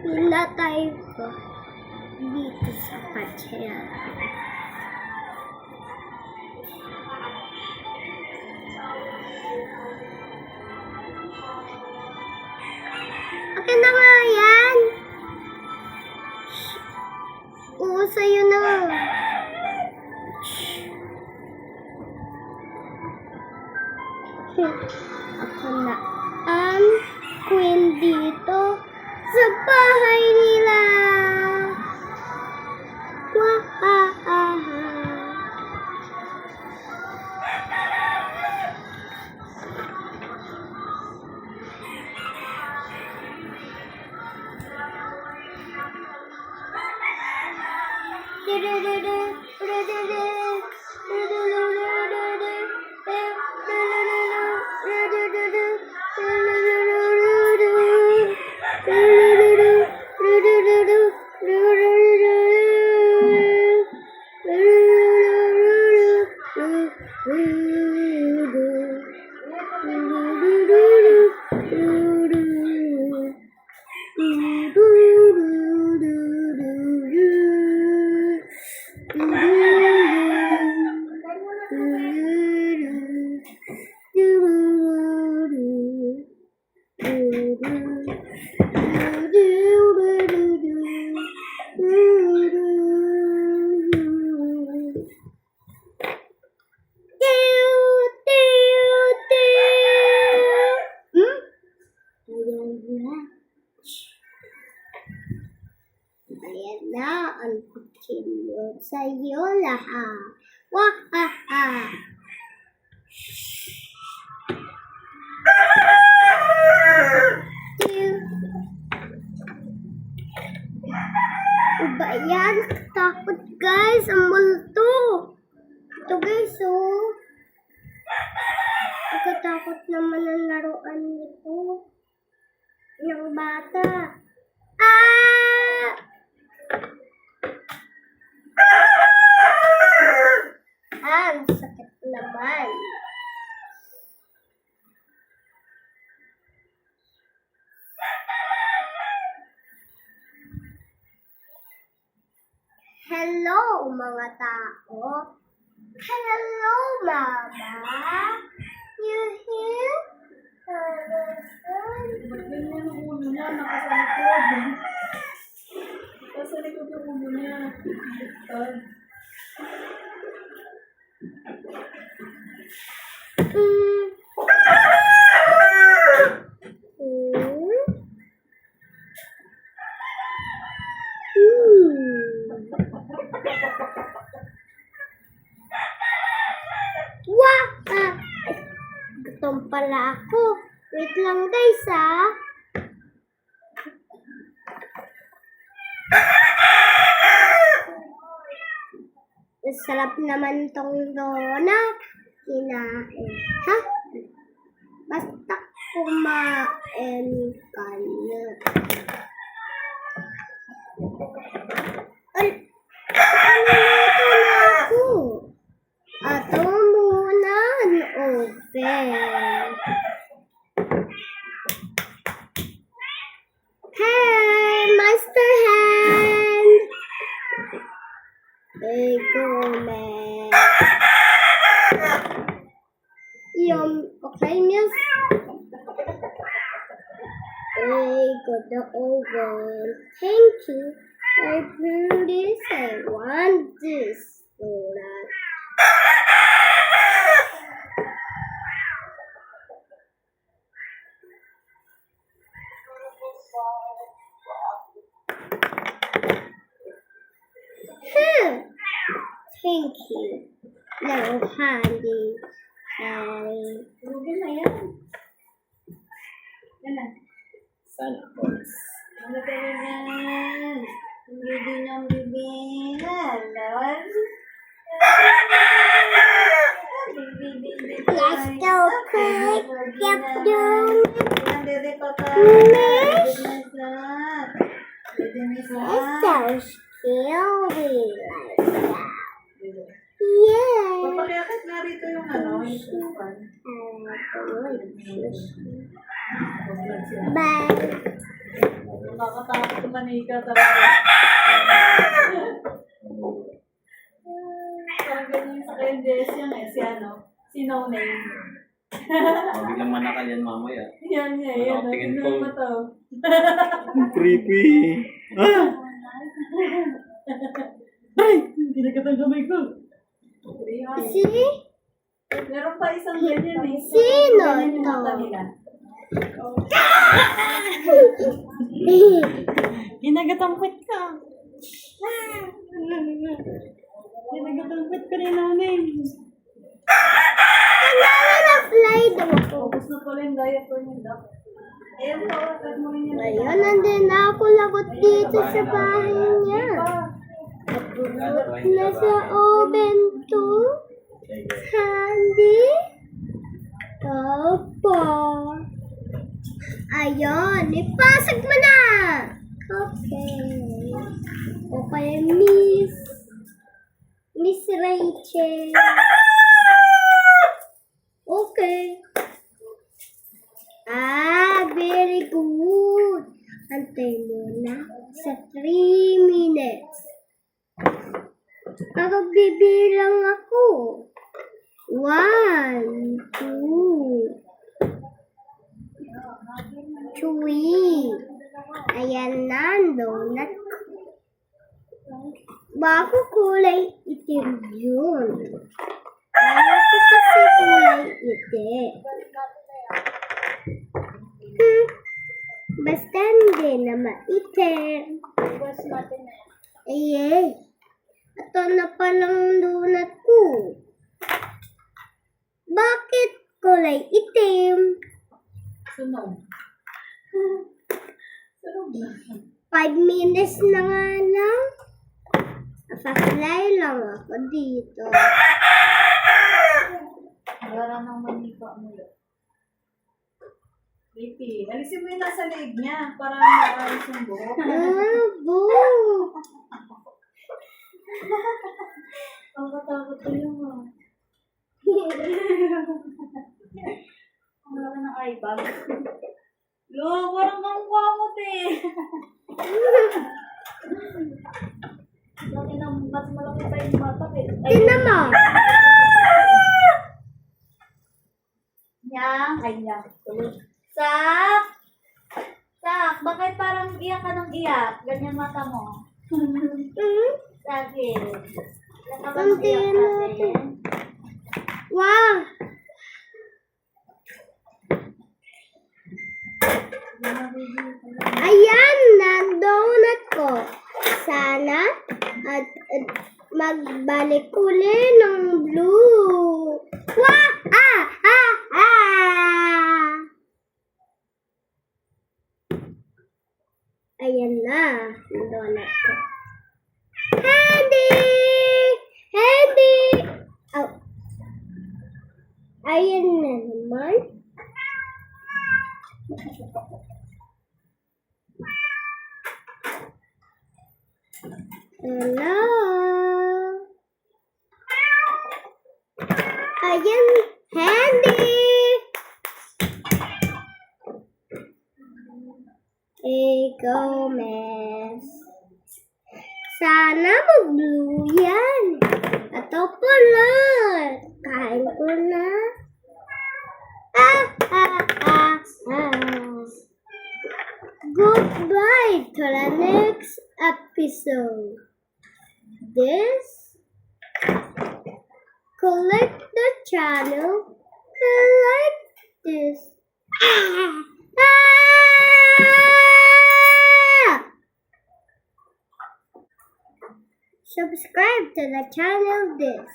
Pinatay ko dito sa patsya. Akin na nga yan. Oo, sa'yo na. Ako na ang queen dito sa bahay nila. Wahahaha. Ayan na ang kutsilyo sa'yo lahat. Wahaha! Diba yan? Takot guys, ang multo. Ito guys, oh. Nakatakot naman ang laruan nito. Yung bata. Ang sakit naman. Hello mga tao. Hello mama. You here? Ba't ganyan ang ulo niya? Nakasalikod. Nakasalikod yung ulo niya. Baliktad. Wah! Gutom pala ako. Wait lang guys, ah. Sarap naman tong donut. Kinain. Ha? Basta kumain ka na. Ay! Naluluto na ako. Ato muna ang oven. Hey, Master Hand! There you go, man. Okay, miss? There you go, the oven. Thank you. I put this. I want this. Donut. Thank you. Now, handy. Rugin na yan. Yan na. Sana all. Ano ka rin yan? Ang bibi niyang bibi. Halal. Let's go quick. Yep, down. Dede pa ka. Miss. Dede miss na. It's so scary like that. Yes. Papakiakit nga rito yung ano, yung supan. Bye. Nakakatakot manika talaga. Parang ganyan sa kayo, Jess, yan eh. Si ano? Si No Name. Biglang manakal yan mamaya. Yan nga, yan. Tingin Tingnan ko. mo to. Creepy. Ah! Ay! Kinagat ang kamay ko. Si? Meron pa isang ganyan eh. Sino Ganyan yung to? mata nila. Kinagat ang pet ka. Kinagat ang pet ka ni nanay. Kailangan na fly daw ako. Focus na pala yung diaper niya. Ayun po, wag mo rin yung Ngayon, nandun na ako lagot dito sa bahay niya. Nasa oven to. Candy. Opo. Ayun, ipasok mo na. Okay. Okay, Miss Rachel. Okay. Very good. Antay mo na sa 3 minutes. Bibilang ako. 1, 2, 3. Ayan na, donut. Bako kulay itim yun. Ayaw ko kasi kulay itim. Basta hindi na maitim. Ay, ito na palang donut ko. Bakit kulay itim? Sunog. Sunog na. 5 minutes na nga lang. Naka-fly lang ako dito. Wala nang manika mo yun. Creepy. Alisin mo yung nasa leeg niya para maalis yung buhok. Boo! Ang katakot ko yung wala ka ng eye bag. Lo, parang kamukha mo, te. Laki ng mas malaki pa yung mata, eh. Tingnan mo. Nyang, ay nyang. Sak! Sak, bakit parang iyak ka ng iyak? Ganyan mata mo. Sakit. Iyak ka ba ng iyak natin? Wow! Ayan na donut ko. Sana at magbalik uli ng blue. Wah! Ah! Ah! Ah! Ayan na ang donut ko. Handy! Handy! Oh. Ayan na naman. Hello. Ayan, Handy. Gomez. Sana mag-blue yan. Ito pulot. Kain ko na. Goodbye to the next episode. This collect the channel and like this. Subscribe to the channel this.